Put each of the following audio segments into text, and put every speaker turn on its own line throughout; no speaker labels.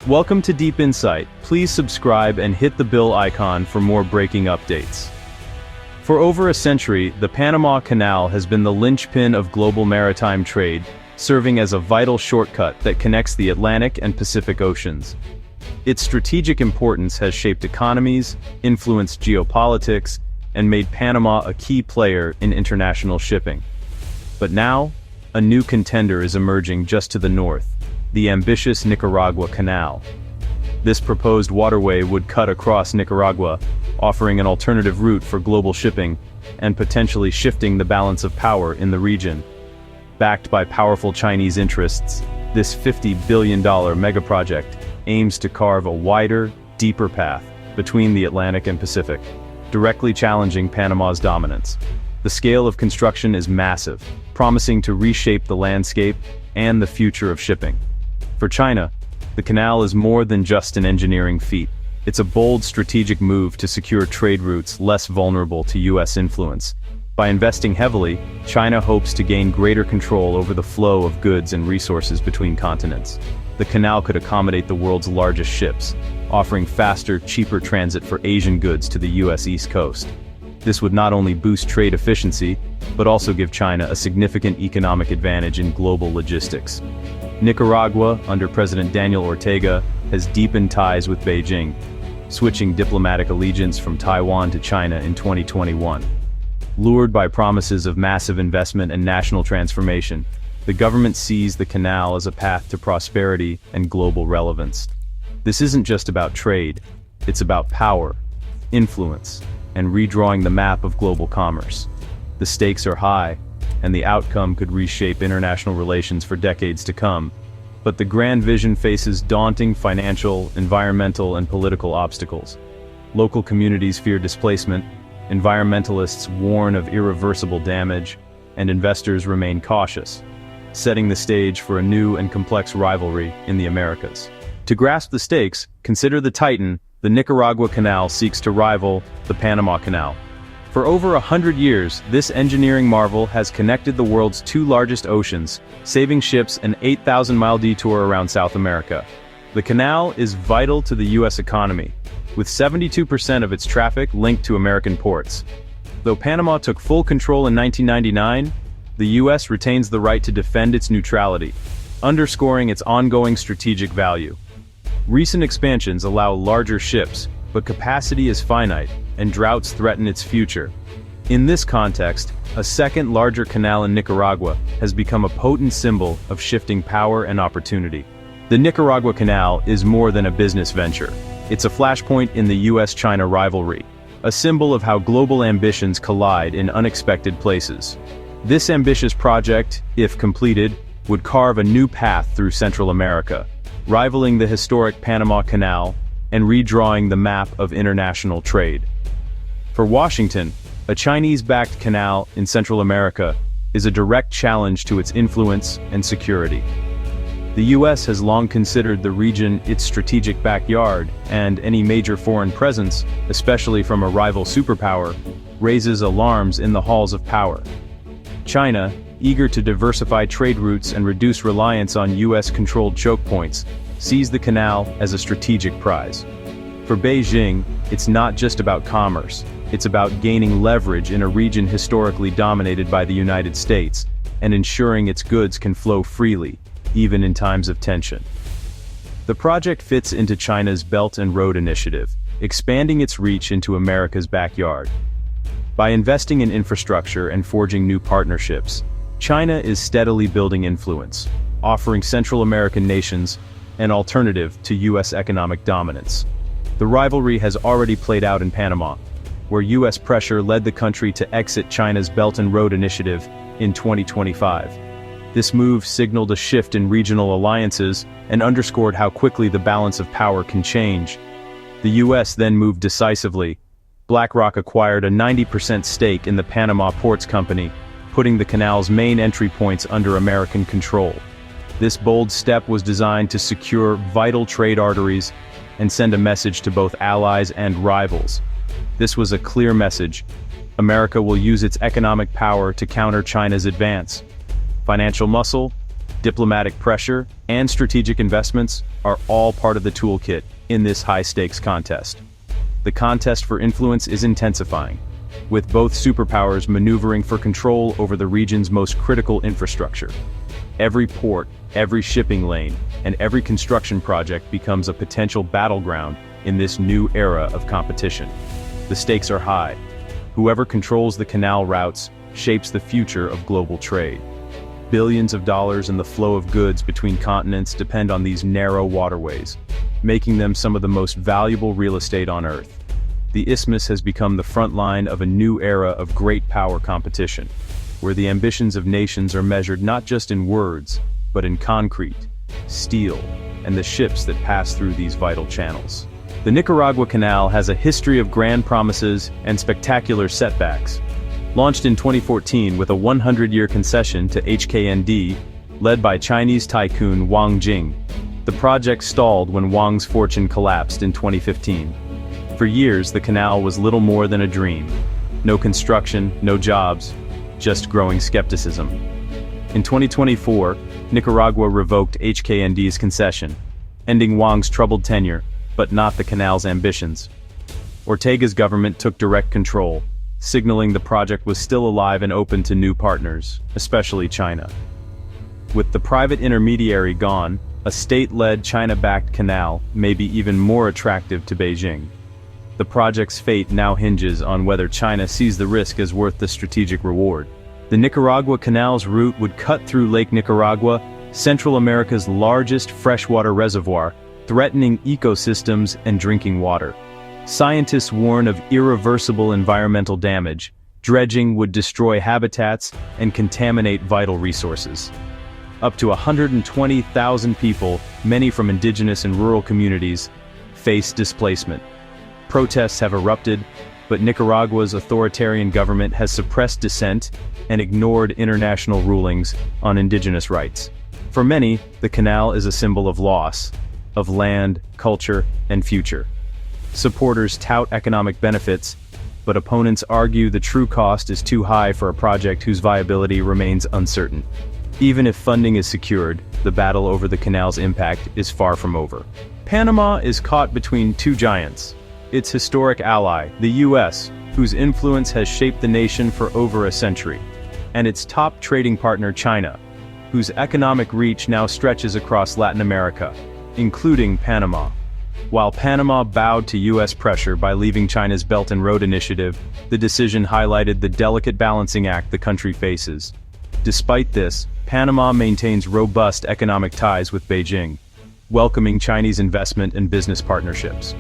Welcome to Deep Insight. Please subscribe and hit the bell icon for more breaking updates. For over a century, the Panama Canal has been the linchpin of global maritime trade, serving as a vital shortcut that connects the Atlantic and Pacific Oceans. Its strategic importance has shaped economies, influenced geopolitics, and made Panama a key player in international shipping. But now, a new contender is emerging just to the north, the ambitious Nicaragua Canal. This proposed waterway would cut across Nicaragua, offering an alternative route for global shipping, and potentially shifting the balance of power in the region. Backed by powerful Chinese interests, this $50 billion megaproject aims to carve a wider, deeper path between the Atlantic and Pacific, directly challenging Panama's dominance. The scale of construction is massive, promising to reshape the landscape and the future of shipping. For China, the canal is more than just an engineering feat. It's a bold strategic move to secure trade routes less vulnerable to U.S. influence. By investing heavily, China hopes to gain greater control over the flow of goods and resources between continents. The canal could accommodate the world's largest ships, offering faster, cheaper transit for Asian goods to the U.S. East Coast. This would not only boost trade efficiency, but also give China a significant economic advantage in global logistics. Nicaragua, under President Daniel Ortega, has deepened ties with Beijing, switching diplomatic allegiance from Taiwan to China in 2021. Lured by promises of massive investment and national transformation, the government sees the canal as a path to prosperity and global relevance. This isn't just about trade, it's about power, influence, and redrawing the map of global commerce. The stakes are high, and the outcome could reshape international relations for decades to come. But the grand vision faces daunting financial, environmental, and political obstacles. Local communities fear displacement, environmentalists warn of irreversible damage, and investors remain cautious, setting the stage for a new and complex rivalry in the Americas. To grasp the stakes, consider the titan. The Nicaragua Canal seeks to rival the Panama Canal. For over 100 years, this engineering marvel has connected the world's two largest oceans, saving ships an 8,000-mile detour around South America. The canal is vital to the U.S. economy, with 72% of its traffic linked to American ports. Though Panama took full control in 1999, the U.S. retains the right to defend its neutrality, underscoring its ongoing strategic value. Recent expansions allow larger ships, but capacity is finite, and droughts threaten its future. In this context, a second larger canal in Nicaragua has become a potent symbol of shifting power and opportunity. The Nicaragua Canal is more than a business venture. It's a flashpoint in the US-China rivalry, a symbol of how global ambitions collide in unexpected places. This ambitious project, if completed, would carve a new path through Central America, rivaling the historic Panama Canal and redrawing the map of international trade. For Washington, a Chinese-backed canal in Central America is a direct challenge to its influence and security. The U.S. has long considered the region its strategic backyard, and any major foreign presence, especially from a rival superpower, raises alarms in the halls of power. China, eager to diversify trade routes and reduce reliance on U.S.-controlled choke points, sees the canal as a strategic prize. For Beijing, it's not just about commerce, it's about gaining leverage in a region historically dominated by the United States, and ensuring its goods can flow freely, even in times of tension. The project fits into China's Belt and Road Initiative, expanding its reach into America's backyard. By investing in infrastructure and forging new partnerships, China is steadily building influence, offering Central American nations an alternative to U.S. economic dominance. The rivalry has already played out in Panama, where U.S. pressure led the country to exit China's Belt and Road Initiative in 2025. This move signaled a shift in regional alliances and underscored how quickly the balance of power can change. The U.S. then moved decisively. BlackRock acquired a 90% stake in the Panama Ports Company, putting the canal's main entry points under American control. This bold step was designed to secure vital trade arteries and send a message to both allies and rivals. This was a clear message. America will use its economic power to counter China's advance. Financial muscle, diplomatic pressure, and strategic investments are all part of the toolkit in this high-stakes contest. The contest for influence is intensifying, with both superpowers maneuvering for control over the region's most critical infrastructure. Every port, every shipping lane, and every construction project becomes a potential battleground in this new era of competition. The stakes are high. Whoever controls the canal routes shapes the future of global trade. Billions of dollars in the flow of goods between continents depend on these narrow waterways, making them some of the most valuable real estate on Earth. The isthmus has become the front line of a new era of great power competition, where the ambitions of nations are measured not just in words, but in concrete, steel, and the ships that pass through these vital channels. The Nicaragua Canal has a history of grand promises and spectacular setbacks. Launched in 2014 with a 100-year concession to HKND, led by Chinese tycoon Wang Jing, the project stalled when Wang's fortune collapsed in 2015. For years, the canal was little more than a dream. No construction, no jobs, just growing skepticism. In 2024, Nicaragua revoked HKND's concession, ending Wang's troubled tenure, but not the canal's ambitions. Ortega's government took direct control, signaling the project was still alive and open to new partners, especially China. With the private intermediary gone, a state-led China-backed canal may be even more attractive to Beijing. The project's fate now hinges on whether China sees the risk as worth the strategic reward. The Nicaragua Canal's route would cut through Lake Nicaragua, Central America's largest freshwater reservoir, threatening ecosystems and drinking water. Scientists warn of irreversible environmental damage. Dredging would destroy habitats and contaminate vital resources. Up to 120,000 people, many from indigenous and rural communities, face displacement. Protests have erupted, but Nicaragua's authoritarian government has suppressed dissent and ignored international rulings on indigenous rights. For many, the canal is a symbol of loss, of land, culture, and future. Supporters tout economic benefits, but opponents argue the true cost is too high for a project whose viability remains uncertain. Even if funding is secured, the battle over the canal's impact is far from over. Panama is caught between two giants. Its historic ally, the US, whose influence has shaped the nation for over a century, and its top trading partner, China, whose economic reach now stretches across Latin America, including Panama. While Panama bowed to US pressure by leaving China's Belt and Road Initiative, the decision highlighted the delicate balancing act the country faces. Despite this, Panama maintains robust economic ties with Beijing, welcoming Chinese investment and business partnerships.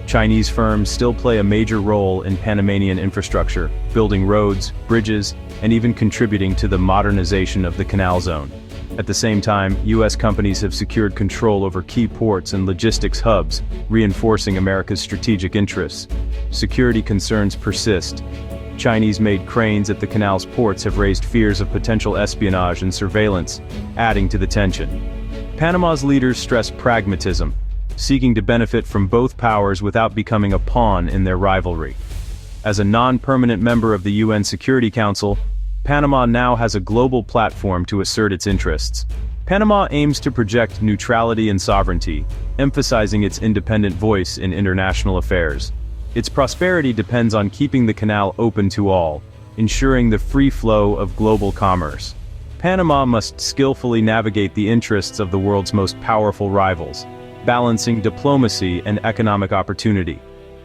Chinese firms still play a major role in Panamanian infrastructure, building roads, bridges, and even contributing to the modernization of the canal zone. At the same time, US companies have secured control over key ports and logistics hubs, reinforcing America's strategic interests. Security concerns persist. Chinese-made cranes at the canal's ports have raised fears of potential espionage and surveillance, adding to the tension. Panama's leaders stress pragmatism, seeking to benefit from both powers without becoming a pawn in their rivalry. As a non-permanent member of the UN Security Council, Panama now has a global platform to assert its interests. Panama aims to project neutrality and sovereignty, emphasizing its independent voice in international affairs. Its prosperity depends on keeping the canal open to all, ensuring the free flow of global commerce. Panama must skillfully navigate the interests of the world's most powerful rivals, balancing diplomacy and economic opportunity.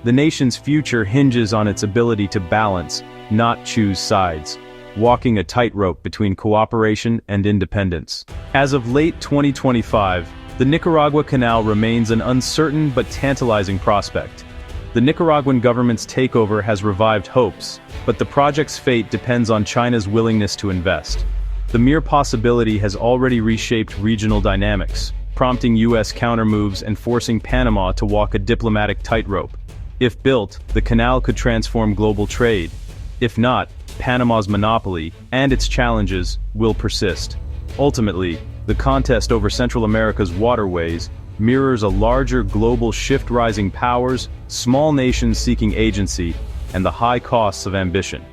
The nation's future hinges on its ability to balance, not choose sides, walking a tightrope between cooperation and independence. As of late 2025, the Nicaragua Canal remains an uncertain but tantalizing prospect. The Nicaraguan government's takeover has revived hopes, but the project's fate depends on China's willingness to invest. The mere possibility has already reshaped regional dynamics, prompting US countermoves and forcing Panama to walk a diplomatic tightrope. If built, the canal could transform global trade. If not, Panama's monopoly, and its challenges, will persist. Ultimately, the contest over Central America's waterways mirrors a larger global shift: rising powers, small nations seeking agency, and the high costs of ambition.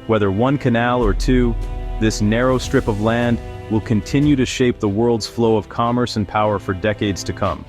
Whether one canal or two, this narrow strip of land will continue to shape the world's flow of commerce and power for decades to come.